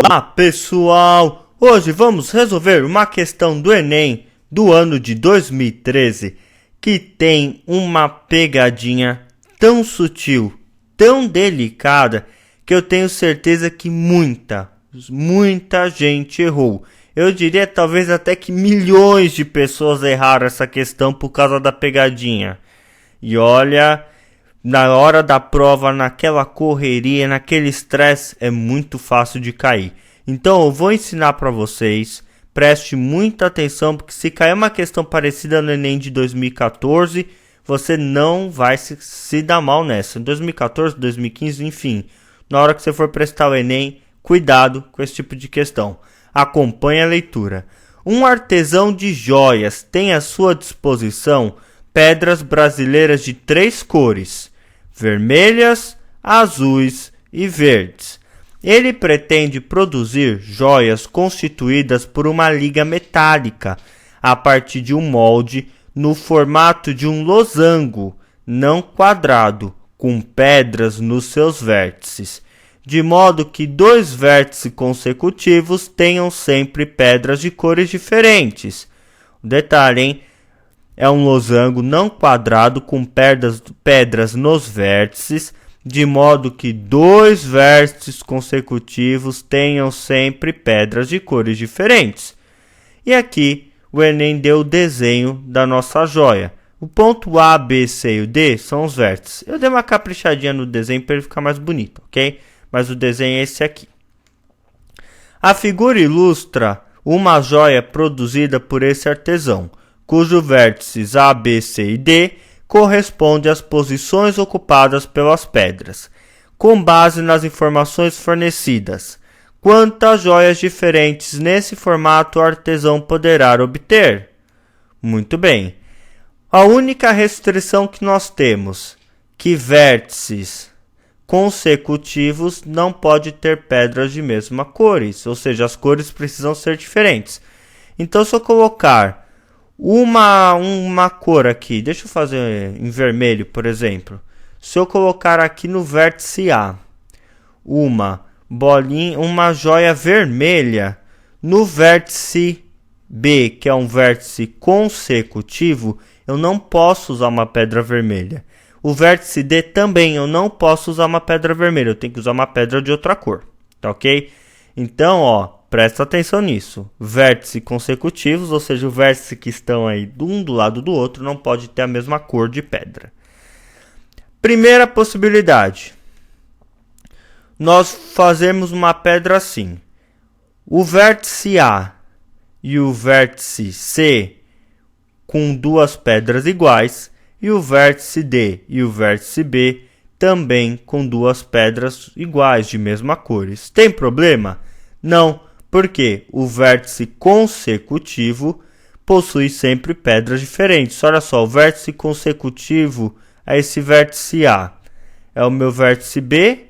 Olá pessoal, hoje vamos resolver uma questão do Enem do ano de 2013 que tem uma pegadinha tão sutil, tão delicada, que eu tenho certeza que muita gente errou. Eu diria talvez até que milhões de pessoas erraram essa questão por causa da pegadinha. E olha, na hora da prova, naquela correria, naquele estresse, é muito fácil de cair. Então eu vou ensinar para vocês, preste muita atenção, porque se cair uma questão parecida no Enem de 2014, você não vai se dar mal nessa. Em 2014, 2015, enfim, na hora que você for prestar o Enem, cuidado com esse tipo de questão. Acompanhe a leitura. Um artesão de joias tem à sua disposição pedras brasileiras de 3 cores, vermelhas, azuis e verdes. Ele pretende produzir joias constituídas por uma liga metálica a partir de um molde no formato de um losango, não quadrado, com pedras nos seus vértices, de modo que 2 vértices consecutivos tenham sempre pedras de cores diferentes. O detalhe, hein? É um losango não quadrado com pedras nos vértices, de modo que 2 vértices consecutivos tenham sempre pedras de cores diferentes. E aqui o Enem deu o desenho da nossa joia. O ponto A, B, C e o D são os vértices. Eu dei uma caprichadinha no desenho para ele ficar mais bonito, ok? Mas o desenho é esse aqui. A figura ilustra uma joia produzida por esse artesão, cujo vértices A, B, C e D corresponde às posições ocupadas pelas pedras. Com base nas informações fornecidas, quantas joias diferentes nesse formato o artesão poderá obter? Muito bem. A única restrição que nós temos, que vértices consecutivos não pode ter pedras de mesma cores, ou seja, as cores precisam ser diferentes. Então, se eu colocar uma cor aqui, deixa eu fazer em vermelho, por exemplo. Se eu colocar aqui no vértice A uma joia vermelha, no vértice B, que é um vértice consecutivo, eu não posso usar uma pedra vermelha. O vértice D também, eu não posso usar uma pedra vermelha, eu tenho que usar uma pedra de outra cor, tá ok? Então, presta atenção nisso. Vértices consecutivos, ou seja, o vértice que estão aí um do lado do outro, não pode ter a mesma cor de pedra. Primeira possibilidade. Nós fazemos uma pedra assim. O vértice A e o vértice C com 2 pedras iguais, e o vértice D e o vértice B também com 2 pedras iguais, de mesma cores. Tem problema? Não, porque o vértice consecutivo possui sempre pedras diferentes. Olha só, o vértice consecutivo é esse vértice A, é o meu vértice B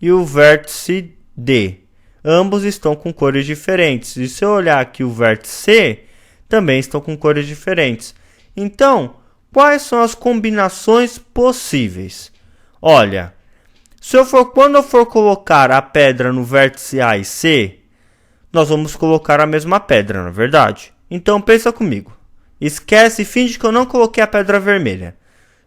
e o vértice D. Ambos estão com cores diferentes. E se eu olhar aqui o vértice C, também estão com cores diferentes. Então, quais são as combinações possíveis? Olha, quando eu for colocar a pedra no vértice A e C, nós vamos colocar a mesma pedra, não é verdade? Então pensa comigo. Esquece e finge que eu não coloquei a pedra vermelha.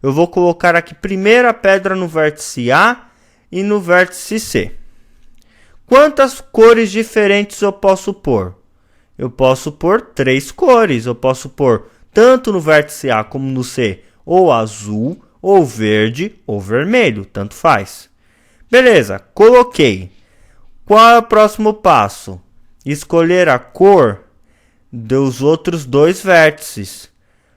Eu vou colocar aqui primeiro a pedra no vértice A e no vértice C. Quantas cores diferentes eu posso pôr? Eu posso pôr 3 cores. Eu posso pôr tanto no vértice A como no C, ou azul, ou verde, ou vermelho, tanto faz. Beleza, coloquei. Qual é o próximo passo? Escolher a cor dos outros 2 vértices.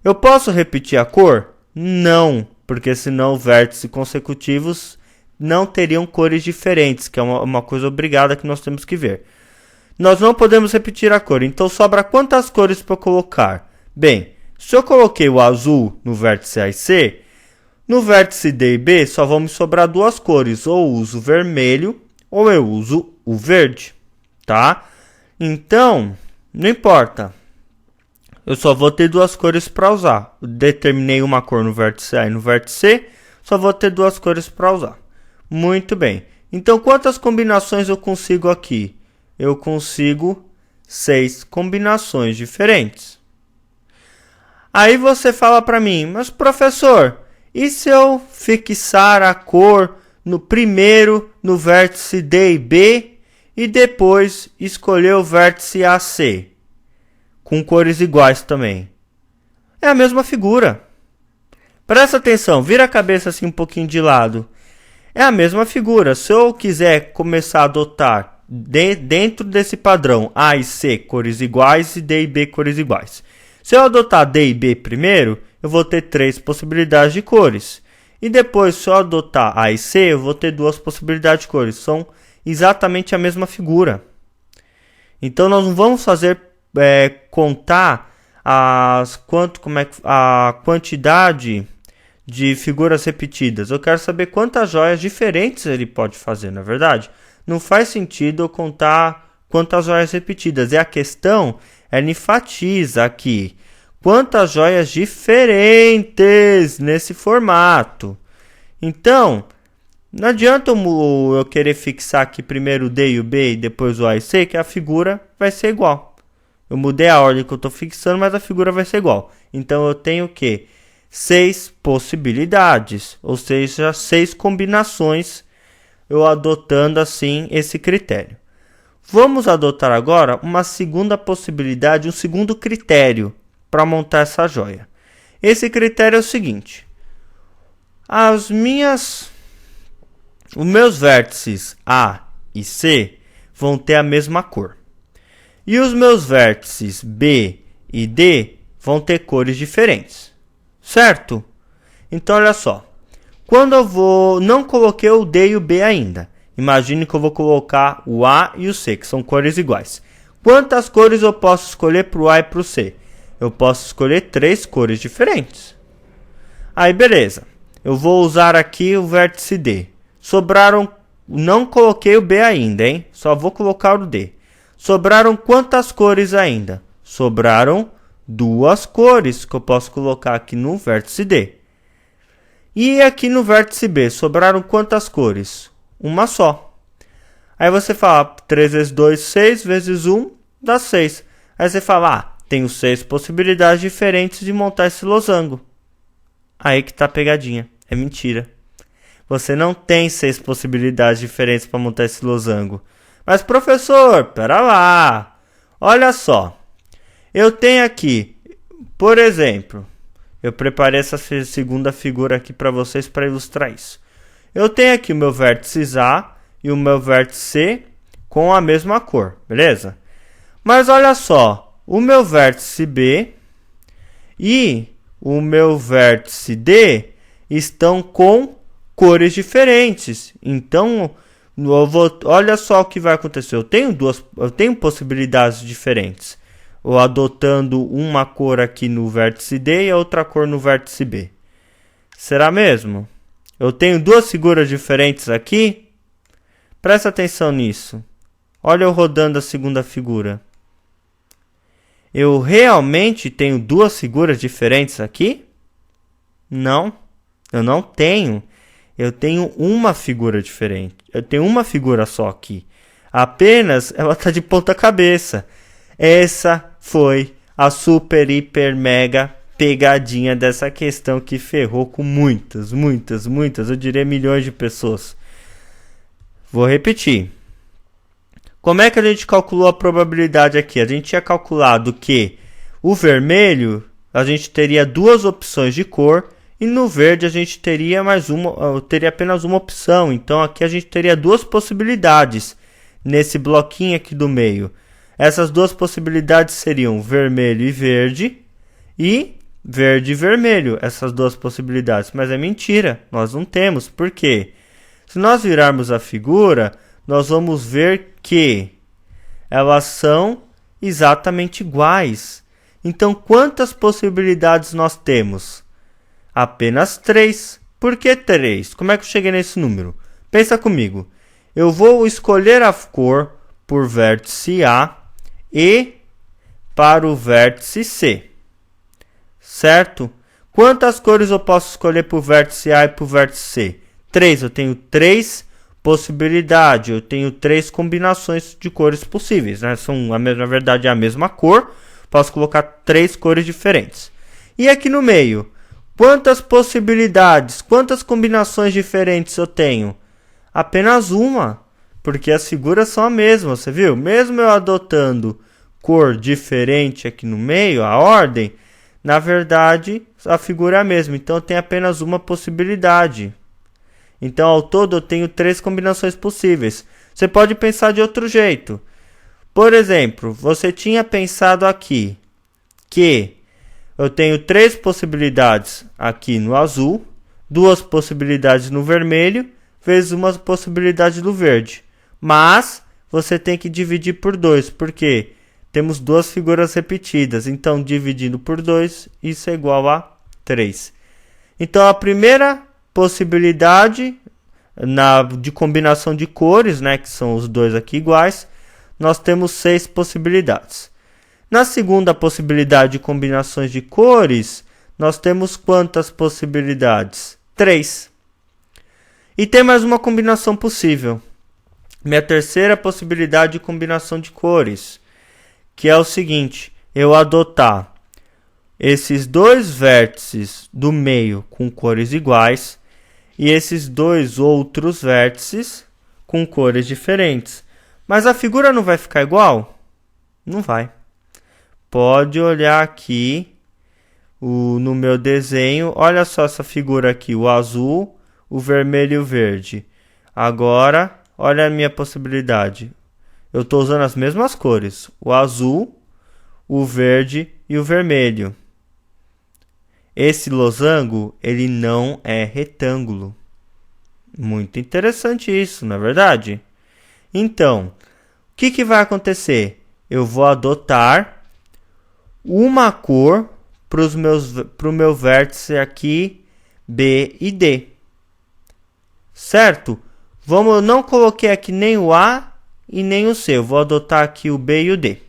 Eu posso repetir a cor? Não, porque senão vértices consecutivos não teriam cores diferentes, que é uma coisa obrigada que nós temos que ver. Nós não podemos repetir a cor, então sobra quantas cores para colocar? Bem, se eu coloquei o azul no vértice A e C, no vértice D e B só vão me sobrar 2 cores, ou eu uso o vermelho ou eu uso o verde, tá? Então, não importa, eu só vou ter 2 cores para usar. Eu determinei uma cor no vértice A e no vértice C, só vou ter 2 cores para usar. Muito bem, então quantas combinações eu consigo aqui? eu consigo 6 combinações diferentes. Aí você fala para mim, mas professor, e se eu fixar a cor primeiro no vértice D e B e depois escolher o vértice AC, com cores iguais também? É a mesma figura. Presta atenção, vira a cabeça assim um pouquinho de lado. É a mesma figura. Se eu quiser começar a adotar dentro desse padrão A e C cores iguais e D e B cores iguais. Se eu adotar D e B primeiro, eu vou ter 3 possibilidades de cores. E depois, se eu adotar A e C, eu vou ter 2 possibilidades de cores. São exatamente a mesma figura. Então, nós não vamos fazer contar a quantidade de figuras repetidas. Eu quero saber quantas joias diferentes ele pode fazer, na verdade. Não faz sentido eu contar quantas joias repetidas. E a questão, ela enfatiza aqui quantas joias diferentes nesse formato. Então, não adianta eu querer fixar aqui primeiro o D e o B e depois o A e C, que a figura vai ser igual. Eu mudei a ordem que eu estou fixando, mas a figura vai ser igual. Então, eu tenho o quê? 6 possibilidades, ou seja, 6 combinações, eu adotando assim esse critério. Vamos adotar agora uma segunda possibilidade, um segundo critério para montar essa joia. Esse critério é o seguinte: os meus vértices A e C vão ter a mesma cor. E os meus vértices B e D vão ter cores diferentes. Certo? Então, olha só. Quando eu não coloquei o D e o B ainda. Imagine que eu vou colocar o A e o C, que são cores iguais. Quantas cores eu posso escolher para o A e para o C? Eu posso escolher 3 cores diferentes. Aí, beleza. Eu vou usar aqui o vértice D. Sobraram... Não coloquei o B ainda, hein? Só vou colocar o D. Sobraram quantas cores ainda? Sobraram 2 cores que eu posso colocar aqui no vértice D. E aqui no vértice B, sobraram quantas cores? Uma só. Aí você fala, 3 vezes 2, 6, vezes 1, dá 6. Aí você fala, tenho 6 possibilidades diferentes de montar esse losango. Aí que tá a pegadinha. É mentira. Você não tem 6 possibilidades diferentes para montar esse losango. Mas professor, pera lá. Olha só. Eu tenho aqui, por exemplo, eu preparei essa segunda figura aqui para vocês para ilustrar isso. Eu tenho aqui o meu vértice A e o meu vértice C com a mesma cor, beleza? Mas olha só, o meu vértice B e o meu vértice D estão com cores diferentes. Então, olha só o que vai acontecer. Eu tenho possibilidades diferentes. Ou adotando uma cor aqui no vértice D e a outra cor no vértice B. Será mesmo? Eu tenho 2 figuras diferentes aqui? Presta atenção nisso. Olha eu rodando a segunda figura. Eu realmente tenho 2 figuras diferentes aqui? Não, eu não tenho. Eu tenho uma figura diferente. Eu tenho uma figura só aqui. Apenas ela está de ponta cabeça. Essa foi a super, hiper, mega pegadinha dessa questão que ferrou com muitas, eu diria milhões de pessoas. Vou repetir. Como é que a gente calculou a probabilidade aqui? A gente tinha calculado que o vermelho, a gente teria 2 opções de cor e no verde a gente teria teria apenas uma opção. Então aqui a gente teria 2 possibilidades nesse bloquinho aqui do meio. Essas 2 possibilidades seriam vermelho e verde e verde e vermelho. Essas 2 possibilidades. Mas é mentira, nós não temos. Por quê? Se nós virarmos a figura, nós vamos ver que elas são exatamente iguais. Então, quantas possibilidades nós temos? Apenas 3. Por que 3? Como é que eu cheguei nesse número? Pensa comigo. Eu vou escolher a cor por vértice A e para o vértice C, certo? Quantas cores eu posso escolher para o vértice A e para o vértice C? 3, eu tenho 3 possibilidade, eu tenho 3 combinações de cores possíveis, né? Na verdade é a mesma cor, posso colocar 3 cores diferentes. E aqui no meio, quantas possibilidades, quantas combinações diferentes eu tenho? Apenas uma, porque as figuras são a mesma, você viu? Mesmo eu adotando cor diferente aqui no meio, a ordem, na verdade a figura é a mesma, então tem apenas uma possibilidade. Então ao todo eu tenho 3 combinações possíveis. Você pode pensar de outro jeito. Por exemplo, você tinha pensado aqui que eu tenho 3 possibilidades aqui no azul, 2 possibilidades no vermelho, vezes uma possibilidade no verde. Mas você tem que dividir por 2, porque temos 2 figuras repetidas. Então, dividindo por 2, isso é igual a 3. Então, a primeira possibilidade de combinação de cores, né, que são os dois aqui iguais, nós temos 6 possibilidades. Na segunda possibilidade de combinações de cores, nós temos quantas possibilidades? 3. E tem mais uma combinação possível. Minha terceira possibilidade de combinação de cores, que é o seguinte: eu adotar esses 2 vértices do meio com cores iguais e esses 2 outros vértices com cores diferentes. Mas a figura não vai ficar igual? Não vai. Pode olhar aqui no meu desenho. Olha só essa figura aqui, o azul, o vermelho e o verde. Agora, olha a minha possibilidade. Eu estou usando as mesmas cores, o azul, o verde e o vermelho. Esse losango, ele não é retângulo. Muito interessante isso, não é verdade? Então, o que vai acontecer? Eu vou adotar uma cor para o meu vértice aqui, B e D. Certo? Eu não coloquei aqui nem o A e nem o C. Eu vou adotar aqui o B e o D.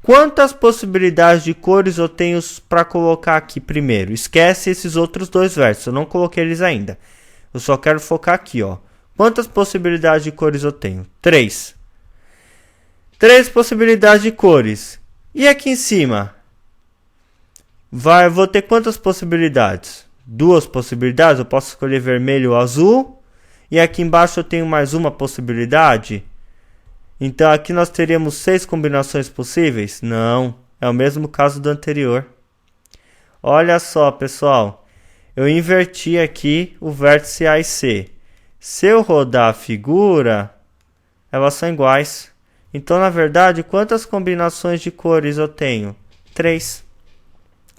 Quantas possibilidades de cores eu tenho para colocar aqui primeiro? Esquece esses outros 2 vértices, eu não coloquei eles ainda. Eu só quero focar aqui, ó. Quantas possibilidades de cores eu tenho? 3. 3 possibilidades de cores. E aqui em cima? Vou ter quantas possibilidades? 2 possibilidades, eu posso escolher vermelho ou azul. E aqui embaixo eu tenho mais uma possibilidade. Então aqui nós teríamos 6 combinações possíveis? Não, é o mesmo caso do anterior. Olha só, pessoal, eu inverti aqui o vértice A e C. Se eu rodar a figura, elas são iguais. Então, na verdade, quantas combinações de cores eu tenho? 3.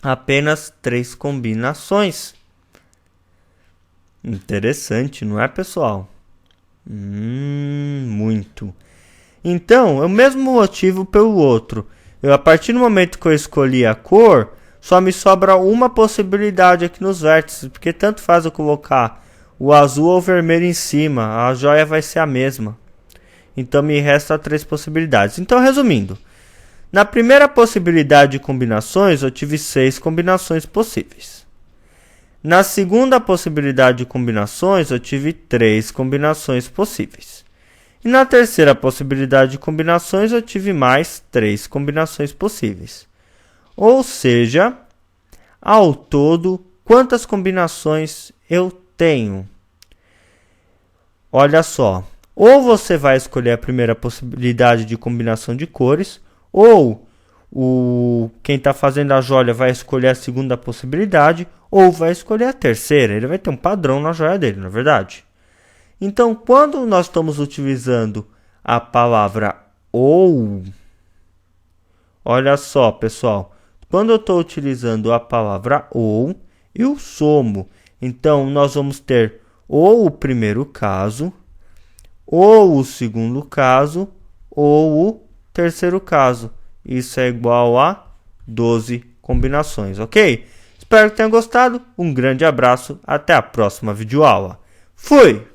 Apenas 3 combinações. Interessante, não é, pessoal? Muito. Então, é o mesmo motivo pelo outro. A partir do momento que eu escolhi a cor, só me sobra uma possibilidade aqui nos vértices, porque tanto faz eu colocar o azul ou o vermelho em cima, a joia vai ser a mesma. Então, me resta 3 possibilidades. Então, resumindo, na primeira possibilidade de combinações, eu tive 6 combinações possíveis. Na segunda possibilidade de combinações, eu tive 3 combinações possíveis. E na terceira possibilidade de combinações, eu tive mais 3 combinações possíveis. Ou seja, ao todo, quantas combinações eu tenho? Olha só, ou você vai escolher a primeira possibilidade de combinação de cores, ou quem está fazendo a joia vai escolher a segunda possibilidade, ou vai escolher a terceira. Ele vai ter um padrão na joia dele, não é verdade? Então, quando nós estamos utilizando a palavra ou, olha só, pessoal, quando eu estou utilizando a palavra ou, eu somo. Então, nós vamos ter ou o primeiro caso, ou o segundo caso, ou o terceiro caso. Isso é igual a 12 combinações, ok? Espero que tenham gostado. Um grande abraço. Até a próxima videoaula. Fui!